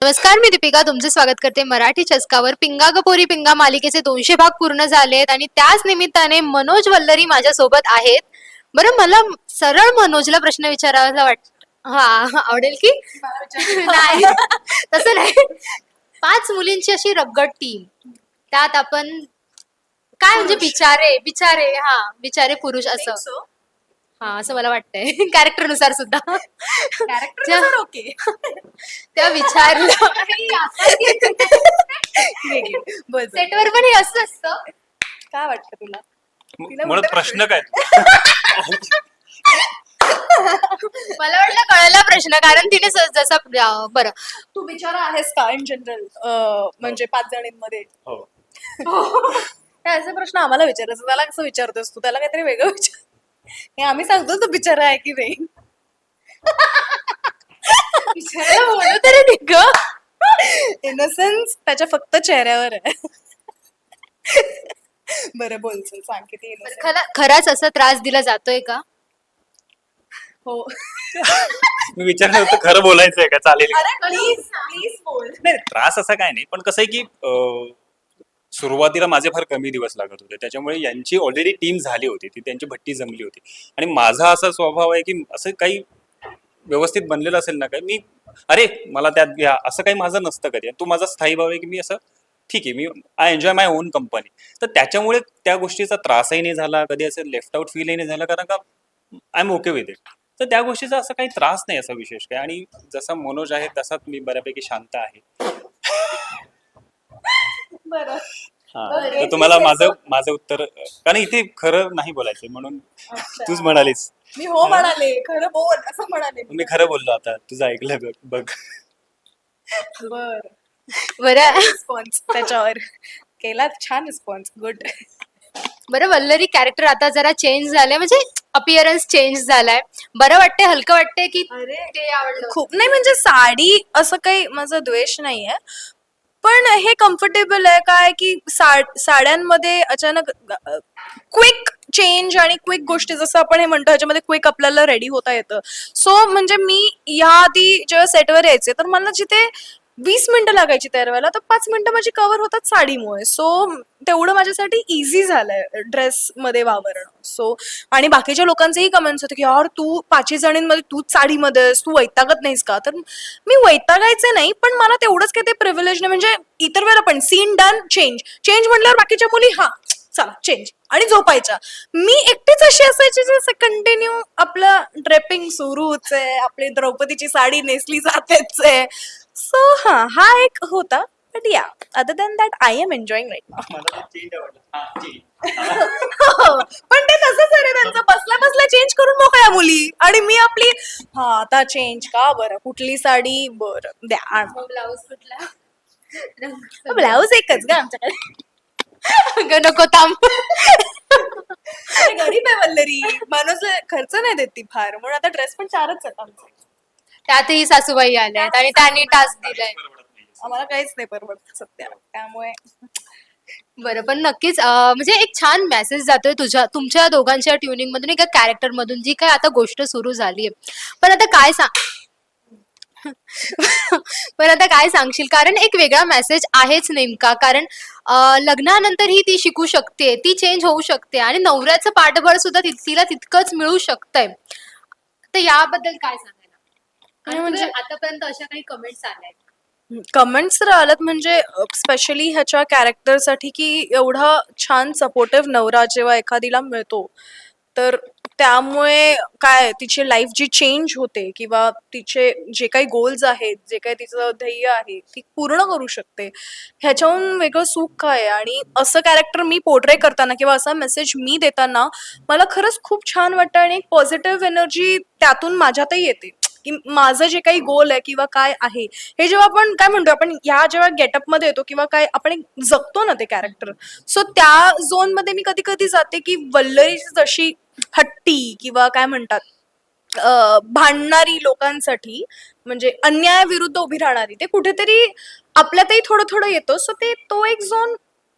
नमस्कार, मी दीपिका तुमचे स्वागत करते मराठी चस्कावर. पिंगा ग पोरी पिंगा मालिकेचे 200 भाग पूर्ण झालेत आणि त्याच निमित्ताने मनोज वल्लरी माझ्यासोबत आहेत. बरं, मला सरळ मनोजला प्रश्न विचारायला हा आवडेल की नाही तसं नाही. 5 मुलींची अशी रग्गड टीम, त्यात आपण काय म्हणजे बिचारे बिचारे बिचारे पुरुष असं असं मला वाटतंय कॅरेक्टर नुसार सुद्धा. ओके. त्या विचारलं सेटवर पण हे असं असतं. काय वाटतं तुला? मुळात प्रश्न काय? मला वाटलं कळला प्रश्न, कारण तिने जसा बरं तू बिचारा आहेस का इन जनरल, म्हणजे 5 जणींमध्ये? हो. असे प्रश्न आम्हाला विचारायचं, त्याला कसं विचारतोस तू? त्याला काहीतरी वेगळं विचार. हे आम्ही सांगतो तू बिचारा आहे की नाही. बोलू तरी ग. इनोसेन्स त्याच्या फक्त चेहऱ्यावर आहे. बरं बोल, चल सांग किती innocent. खराच असा त्रास दिला जातोय का? हो. मी विचारलं होतं खरं बोलायचंय का, चालेल का? अरे प्लीज प्लीज बोल. नाही, त्रास असा काय नाही, पण कसं आहे की सुरुवातीला माझे फार कमी दिवस लागत होते, त्याच्यामुळे यांची ऑलरेडी टीम झाली होती, ती त्यांची भट्टी जमली होती. आणि माझा असा स्वभाव आहे की असं काही व्यवस्थित बनलेलं असेल ना, काय मी अरे मला त्यात घ्या असं काही माझं नसतं कधी. तू माझा स्थायी भाव आहे की मी असं ठीक आहे, मी I enjoy my own company. तर त्याच्यामुळे त्या गोष्टीचा त्रासही नाही झाला, कधी असं लेफ्ट आउट फीलही नाही झालं, कारण का I am okay with it. तर त्या गोष्टीचा असा काही त्रास नाही, असा विशेष काय. आणि जसा मनोज आहे तसाच मी बऱ्यापैकी शांत आहे. बरं. तर तुम्हाला माझं उत्तर, कारण इथे खरं नाही बोलायचं म्हणून तूच म्हणालीस. मी हो म्हणाले, खरं बोल असं म्हणाले. मी खरं बोललो, आता तुझं ऐकलं बघ. बरं रिस्पॉन्स त्याच्यावर केला, छान रिस्पॉन्स, गुड. बरं, वल्लरी कॅरेक्टर आता जरा चेंज झालंय, म्हणजे अपिअरन्स चेंज झालाय. बरं वाटतंय, हलकं वाटतंय की ते आवडलं? खूप नाही, म्हणजे साडी असं काही माझा द्वेष नाहीये, पण हे कम्फर्टेबल आहे काय की साड्यांमध्ये अचानक क्विक चेंज आणि क्विक गोष्टी, जसं आपण हे म्हणतो ह्याच्यामध्ये क्विक आपल्याला रेडी होता येतं. सो म्हणजे मी या आधी जेव्हा सेटवर यायचे तर मला जिथे 20 मिनिटं लागायची तयार व्हायला, तर 5 मिनिटं माझी कव्हर होतात साडीमुळे. सो तेवढं माझ्यासाठी इझी झालंय ड्रेसमध्ये वावरणं. सो आणि बाकीच्या लोकांचेही कमेंट्स होते की यार तू 5 जणींमध्ये तूच साडीमध्ये आहेस, तू वैतागत नाहीस का? तर मी वैतागायचे नाही, पण मला तेवढंच काही ते प्रिव्हिलेज नाही. म्हणजे इतर वेळेला पण सीन डन, चेंज म्हटल्यावर बाकीच्या मुली चला चेंज आणि झोपायच्या. मी एकटीच अशी असायची जसं कंटिन्यू आपलं ड्रेपिंग सुरूच आहे, आपली द्रौपदीची साडी नेसली जातेच आहे. सो हा एक होता, बट या other than that I am enjoying right now. पण ते तसंच आहे रे, त्यांचं बसल्या बसल्या चेंज करून मोकळ्या मुली, आणि मी आपली आता चेंज का बरं, कुठली साडी बरं द्या. ब्लाऊज कुठला? ब्लाऊज एकच का आमच्याकडे? अगं नको, थांब. गरीब आहे वल्लरी, माणूस खर्च नाही देत ती फार, म्हणून आता ड्रेस पण 4च आहेत आमचे. त्यातही सासूबाई आल्यात आणि त्यांनी टास्क दिलाय. आम्हाला काहीच नाही परवडत सध्या, त्यामुळे. बरं, पण नक्कीच म्हणजे एक छान मेसेज जातोय तुमच्या दोघांच्या ट्युनिंग मधून, एका कॅरेक्टर मधून, जी काय आता गोष्ट सुरू झालीये. पण आता काय पण आता काय सांगशील, कारण एक वेगळा मेसेज आहेच नेमका. कारण लग्नानंतर ही ती शिकू शकते, ती चेंज होऊ शकते, आणि नवऱ्याचं पाठबळ सुद्धा तिला तितकंच मिळू शकतंय. तर याबद्दल काय सांगायला? म्हणजे आतापर्यंत अशा काही कमेंट्स आल्या? कमेंट्स तर आल्यात, म्हणजे स्पेशली ह्याच्या कॅरेक्टरसाठी की एवढा छान सपोर्टिव्ह नवरा जेव्हा एखादीला मिळतो, तर त्यामुळे काय तिची लाईफ जी चेंज होते, किंवा तिचे जे काही गोल्स आहेत, जे काही तिचं ध्येय आहे, ती पूर्ण करू शकते. ह्याच्याहून वेगळं सुख काय आहे? आणि असं कॅरेक्टर मी पोर्ट्रे करताना किंवा असा मेसेज मी देताना मला खरंच खूप छान वाटतं, आणि एक पॉझिटिव्ह एनर्जी त्यातून माझ्यातही येते की माझं जे काही गोल आहे किंवा काय आहे, हे जेव्हा आपण काय म्हणतो, आपण ह्या जेव्हा गेटअपमध्ये येतो किंवा काय आपण एक जगतो ना ते कॅरेक्टर, सो त्या झोनमध्ये मी कधी कधी जाते की वल्लरी जशी हट्टी किंवा काय म्हणतात भांडणारी लोकांसाठी, म्हणजे अन्यायाविरुद्ध उभी राहणारी, ते कुठेतरी आपल्यातही थोडं थोडं येतो. सो तो एक झोन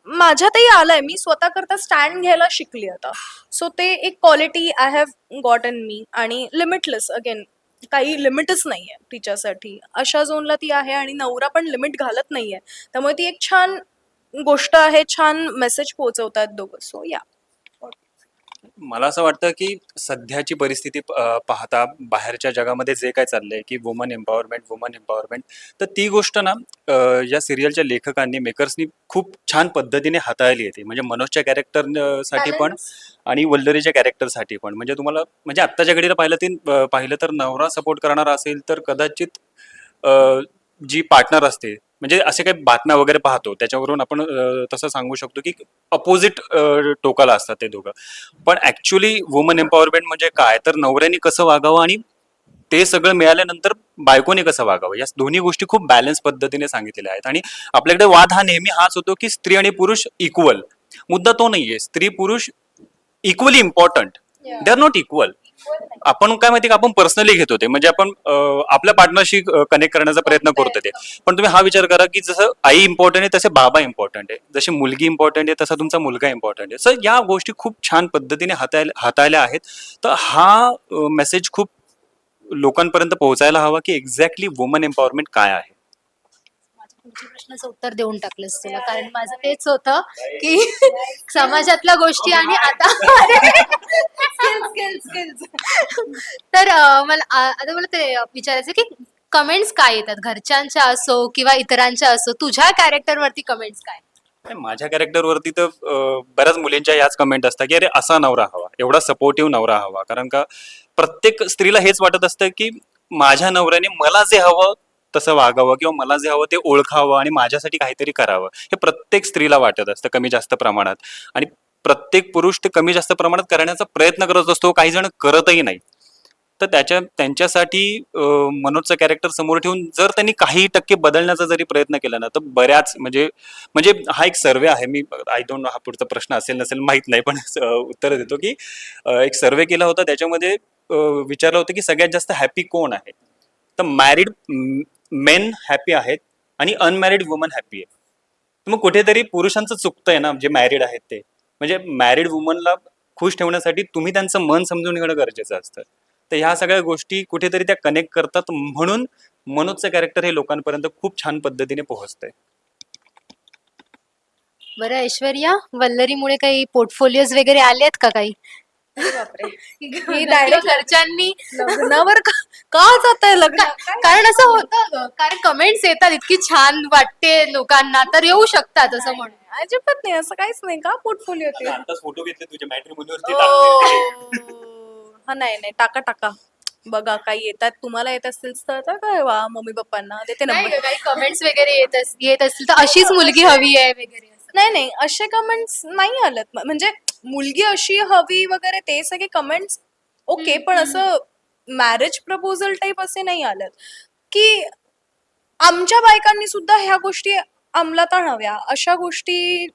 माझ्यातही आलाय, मी स्वतः करता स्टँड घ्यायला शिकली आता. सो ते एक quality I have got in me, आणि लिमिटलेस अगेन काही लिमिटच नाहीये तिच्यासाठी. अशा झोनला ती आहे आणि नवरा पण लिमिट घालत नाहीये. त्यामुळे ती एक छान गोष्ट आहे, छान मेसेज पोहोचवतात दोघं. सो या. मला असं वाटतं की सध्याची परिस्थिती पाहता बाहेरच्या जगामध्ये जे काय चाललंय की वुमन एम्पॉवरमेंट तर ती गोष्ट ना या सिरियलच्या लेखकांनी मेकर्सनी खूप छान पद्धतीने हाताळली येते म्हणजे मनोजच्या कॅरेक्टर साठी पण आणि वल्लरीच्या कॅरेक्टरसाठी पण म्हणजे तुम्हाला म्हणजे आत्ताच्या घडीला पाहिलं तर नवरा सपोर्ट करणारा असेल तर कदाचित जी पार्टनर असते म्हणजे असे काही बातम्या वगैरे पाहतो त्याच्यावरून आपण तसं सांगू शकतो की अपोजिट टोकाला असतात ते दोघं पण ऍक्च्युली वुमन एम्पॉवरमेंट म्हणजे काय तर नवऱ्याने कसं वागावं आणि ते सगळं मिळाल्यानंतर बायकोने कसं वागावं या दोन्ही गोष्टी खूप बॅलन्स पद्धतीने सांगितलेल्या आहेत आणि आपल्याकडे वाद हा नेहमी हाच होतो की स्त्री आणि पुरुष इक्वल मुद्दा तो नाहीये स्त्री पुरुष equally important they are not equal आपण काय माहिती का आपण पर्सनली घेतो ते म्हणजे आपण आपल्या पार्टनरशी कनेक्ट करण्याचा प्रयत्न करतो ते पण तुम्ही हा विचार करा की जसं आई इम्पॉर्टंट आहे तसे बाबा इम्पॉर्टंट आहे जशी मुलगी इम्पॉर्टंट आहे तसा तुमचा मुलगा इम्पॉर्टंट आहे सर या गोष्टी खूप छान पद्धतीने हाताळल्या आहेत तर हा मेसेज खूप लोकांपर्यंत पोहोचायला हवा की एक्झॅक्टली वुमन एम्पॉवरमेंट काय आहे माझ्या पुढच्या प्रश्नाचं उत्तर देऊन टाकलंस तुला कारण माझं तेच होतं की समाजातल्या गोष्टी आणि आता तर आता मला ते विचारायचं की कमेंट्स काय येतात घरच्यांच्या असो किंवा इतरांच्या असो तुझ्या कॅरेक्टरवरती कमेंट्स काय नाही, माझ्या कॅरेक्टरवरती तर बऱ्याच मुलींच्या याच कमेंट असतात की अरे असा नवरा हवा एवढा सपोर्टिव्ह नवरा हवा कारण का प्रत्येक स्त्रीला हेच वाटत असतं की माझ्या नवऱ्याने मला जे हवं तसं वागावं किंवा मला जे हवं ते ओळखावं आणि माझ्यासाठी काहीतरी करावं हे प्रत्येक स्त्रीला वाटत असतं कमी जास्त प्रमाणात आणि प्रत्येक पुरुष ते कमी जास्त प्रमाणात करण्याचा प्रयत्न करत असतो काही जण करतही नाही तर त्यांच्यासाठी मनोजचं कॅरेक्टर समोर ठेवून जर त्यांनी काही टक्के बदलण्याचा जरी प्रयत्न केला ना तर बऱ्याच म्हणजे हा एक सर्वे आहे मी आय डोंट नो हा पुढचा प्रश्न असेल नसेल माहित नाही पण उत्तर देतो की एक सर्वे केला होता त्याच्यामध्ये विचारलं होतं की सगळ्यात जास्त हॅपी कोण आहे तर मॅरिड मेन हॅपी आहेत आणि अनमॅरिड वुमन हॅपी आहे तर मग कुठेतरी पुरुषांचं चुकतंय ना जे मॅरिड आहेत ते म्हणजे मॅरिड वुमनला खुश ठेवण्यासाठी तुम्ही त्यांचं मन समजून घेणं गरजेचं असतं तर ह्या सगळ्या गोष्टी कुठेतरी त्या कनेक्ट करतात म्हणून मनोजचं कॅरेक्टर हे लोकांपर्यंत खूप छान पद्धतीने पोहोचतंय बरं ऐश्वर्या वल्लरीमुळे काही पोर्टफोलिओज वगैरे आले आहेत का काही बापरे. किंवा direct घरच्यांनी लग्नावर का जात आहे लग्न कारण असं होतं ग, कारण कमेंट्स येतात इतकी छान वाटते लोकांना तर येऊ शकतात असं म्हणून अजिबात नाही असं काहीच नाही का पोर्टफोलिओ ते आताच फोटो घेतले तुझ्या मॅट्रिमोनीवरती हा नाही नाही टाका टाका बघा काही येतात तुम्हाला येत असतील तर काय वा मम्मी पप्पांना देते नाही नंबर ग, काही कमेंट्स वगैरे येत असतील तर अशीच मुलगी हवी आहे वगैरे असं. नाही नाही असे कमेंट्स नाही आलेत म्हणजे मुलगी अशी हवी वगैरे ते सगळे कमेंट्स ओके पण असं मॅरेज प्रपोजल टाईप असे नाही आलेत की आमच्या बायकांनी सुद्धा ह्या गोष्टी अंमलात आणाव्या अशा गोष्टी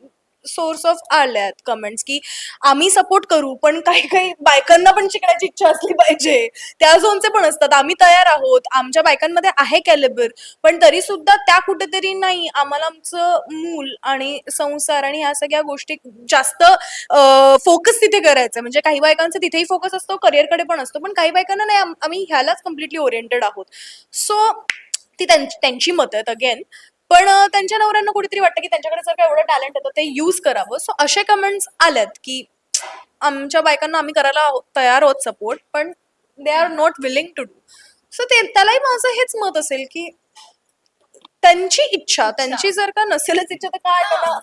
सोर्स ऑफ आल्यात कमेंट्स की आम्ही सपोर्ट करू पण काही काही बायकांना पण शिकण्याची इच्छा असली पाहिजे त्या झोनचे पण असतात आम्ही तयार आहोत आमच्या बायकांमध्ये आहे कॅलिबर पण तरी सुद्धा त्या कुठेतरी नाही आम्हाला आमचं मूल आणि संसार आणि ह्या सगळ्या गोष्टी जास्त फोकस तिथे करायचं म्हणजे काही बायकांचा तिथेही फोकस असतो करिअरकडे पण असतो पण काही बायकांना नाही आम्ही ह्यालाच कम्प्लिटली ओरिएंटेड आहोत सो ती त्यांची मत आहेत अगेन पण त्यांच्या नवऱ्यांना कुठेतरी वाटतं की त्यांच्याकडे जर का एवढं टॅलेंट येतं ते यूज करावं सो असे कमेंट्स आल्यात की आमच्या बायकांना आम्ही करायला तयार आहोत सपोर्ट पण they are not willing to do so त्यालाही माझं हेच मत असेल की त्यांची इच्छा त्यांची जर का नसेलच इच्छा तर काय त्यांना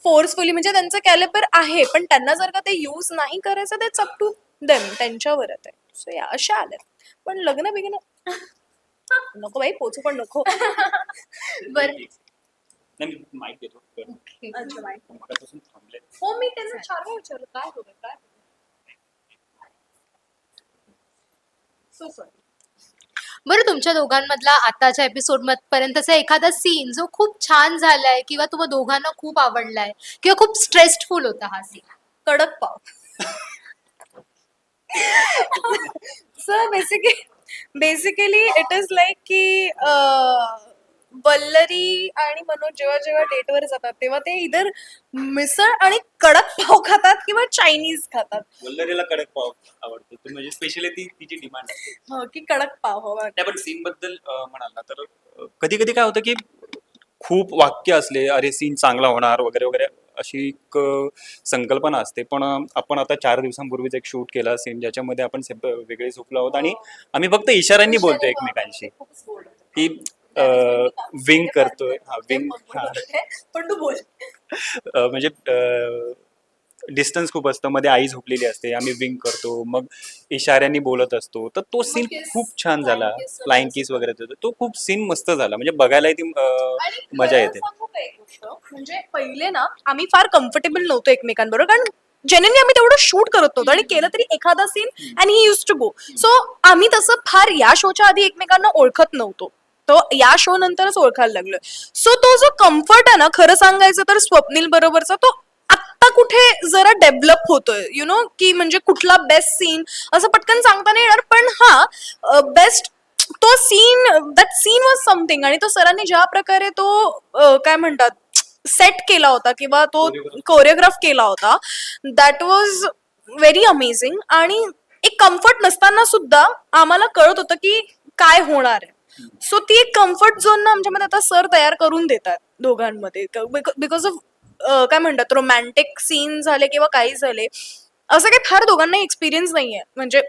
फोर्सफुली म्हणजे त्यांचं कॅलिबर आहे पण त्यांना जर का ते यूज नाही करायचं ते अप टू देम त्यांच्यावरच आहे सो या अशा आल्यात पण लग्न बिग्न नको बाई पोचू पण नको बरं नाही माहित देतो मगापासून थांबले हो मी त्यांना 4 वेळा विचारलं काय होतं काय सो सॉरी बरं तुमच्या दोघांमधला आताच्या एपिसोड पर्यंतचा एखादा सीन जो खूप छान झालाय किंवा तुम्हा दोघांना खूप आवडलाय किंवा खूप स्ट्रेसफुल होता हा सीन कडक पाव so basically it is like की वल्लरी आणि मनोज जेव्हा जेव्हा डेटवर जातात तेव्हा ते इधर मिसळ आणि कडक पाव खातात किंवा चायनीज खातात. वल्लरीला कडक पाव आवडतो तर म्हणजे स्पेशली ती तिची डिमांड आहे. हो, की कडक पाव हवा. त्या पण सीन बद्दल म्हणाल ना तर कधी कधी काय होतं की खूप वाक्य असले अरे सीन चांगला होणार वगैरे वगैरे अशी एक संकल्पना असते पण आपण आता 4 दिवसांपूर्वीच एक शूट केला सीन ज्याच्यामध्ये आपण वेगळे झोपलो आहोत आणि आम्ही फक्त इशाऱ्यांनी बोलतोय एकमेकांशी की विंग करतोय हा विंग हा पण तू बोल. म्हणजे डिस्टन्स खूप असतं मध्ये आई झोपलेली असते आम्ही विंग करतो मग इशाऱ्यांनी बोलत असतो तर तो सीन खूप छान झाला फ्लाइंग किस वगैरे तो खूप सीन मस्त झाला म्हणजे बघायला ती आणि मजा खरं येते सांगू का एक गोष्ट, म्हणजे पहिले ना आम्ही फार कम्फर्टेबल नव्हतो एकमेकांबरोबर, कारण जेन्युअनली आम्ही तेवढं शूट करत नव्हतो आणि केलं तरी एखादा scene and he used to go. So आम्ही तसं फार या शोच्या आधी एकमेकांना ओळखत नव्हतो, तो या शो नंतरच ओळखायला लागलोय. सो तो जो कम्फर्ट आहे ना, खरं सांगायचं तर स्वप्नील बरोबरचा, तो आत्ता कुठे जरा डेव्हलप होतोय, यु नो, की म्हणजे कुठला बेस्ट सीन असं पटकन सांगता नाही येणार, पण हा बेस्ट तो दॅट सीन वॉज समथिंग. आणि तो सरांनी ज्या प्रकारे तो काय म्हणतात सेट केला होता किंवा तो कोरिओग्राफ केला होता, दॅट वॉज व्हेरी अमेझिंग. आणि एक कम्फर्ट नसताना सुद्धा आम्हाला कळत होतं की काय होणार आहे. सो ती एक कम्फर्ट झोन ना आमच्यामध्ये आता सर तयार करून देतात दोघांमध्ये, बिकॉज ऑफ काय म्हणतात रोमॅन्टिक सीन झाले किंवा काही झाले, असं काही फार दोघांना एक्सपिरियन्स नाहीये. म्हणजे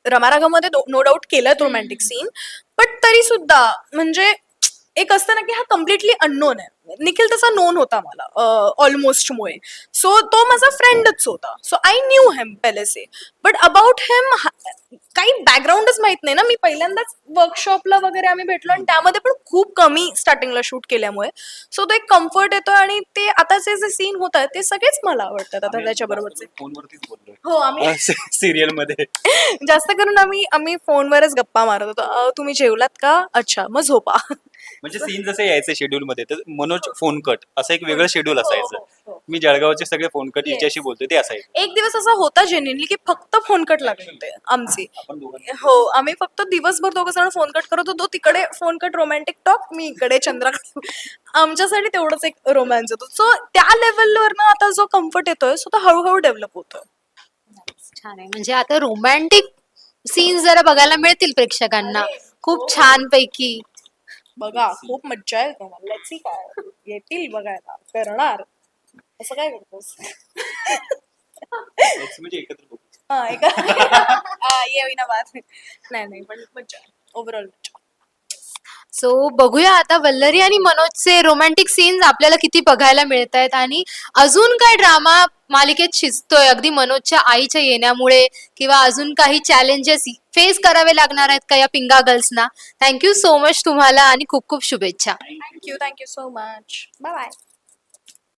रमारागामध्ये नो डाऊट केलं रोमॅन्टिक सीन, पण तरी सुद्धा म्हणजे एक असतं ना की हा कम्प्लिटली अननोन आहे. निखिल तसा नोन होता मला ऑलमोस्ट मुळे, सो तो माझा फ्रेंडच होता. सो आय न्यू हिम पहिले से, बट अबाउट हिम काही बॅकग्राऊंडच माहित नाही ना. मी पहिल्यांदाच वर्कशॉपला वगैरे आम्ही भेटलो आणि त्यामध्ये पण खूप कमी स्टार्टिंगला शूट केल्यामुळे, सो तो एक कम्फर्ट येतो. आणि ते आताचे जे सीन होत आहेत ते सगळेच मला आवडतात आता त्याच्याबरोबरचे. फोनवरतीच बोललोय हो, आम्ही सिरियल मध्ये जास्त करून आम्ही फोनवरच गप्पा मारत होतो. तुम्ही जेवलात का? अच्छा, मग झोपा. म्हणजे सीन जसे यायचे शेड्यूल मध्ये तर मनोज फोन कट असं एक वेगळं शेड्यूल हो, हो, असायचं. हो. मी जळगावचे सगळे फोन कट Yes. हिच्याशी बोलतोय ते असायचं. एक दिवस असा होता जेन्युइनली की फक्त फोन कट लागले होते आमची. आपण दोघांनी हो, आम्ही फक्त दिवसभर दोघं जण फोन कट करत होतो. तिकडे फोन कट रोमॅन्टिक टॉक, मी इकडे चंद्राकडे. आमच्यासाठी तेवढंच एक रोमॅन्स होतो. सो त्या लेवलवर ना आता जो कम्फर्ट येतोय सो तो हळूहळू डेव्हलप होतोय. छान आहे. म्हणजे आता रोमॅन्टिक सीन्स जरा बघायला मिळतील प्रेक्षकांना अरे, खूप हो. छान पैकी. बघा, खूप मज्जा येते मला. Let's see काय येतील बघायला, करणार. असं काय करतोस? म्हणजे एकत्र बघू. हा, ये होईना बात. नाही पण मज्जा, ओव्हरऑल मज्जा. सो बघूया आता वल्लरी आणि मनोजचे रोमॅन्टिक सीन्स आपल्याला किती बघायला मिळत आहेत आणि अजून काय ड्रामा मालिकेत शिजतोय अगदी मनोजच्या आईच्या येण्यामुळे किंवा अजून काही चॅलेंजेस फेस करावे लागणार आहेत का या पिंगा गर्ल्सना. थँक्यू सो मच तुम्हाला आणि खूप खूप शुभेच्छा. Thank you so much. Bye bye.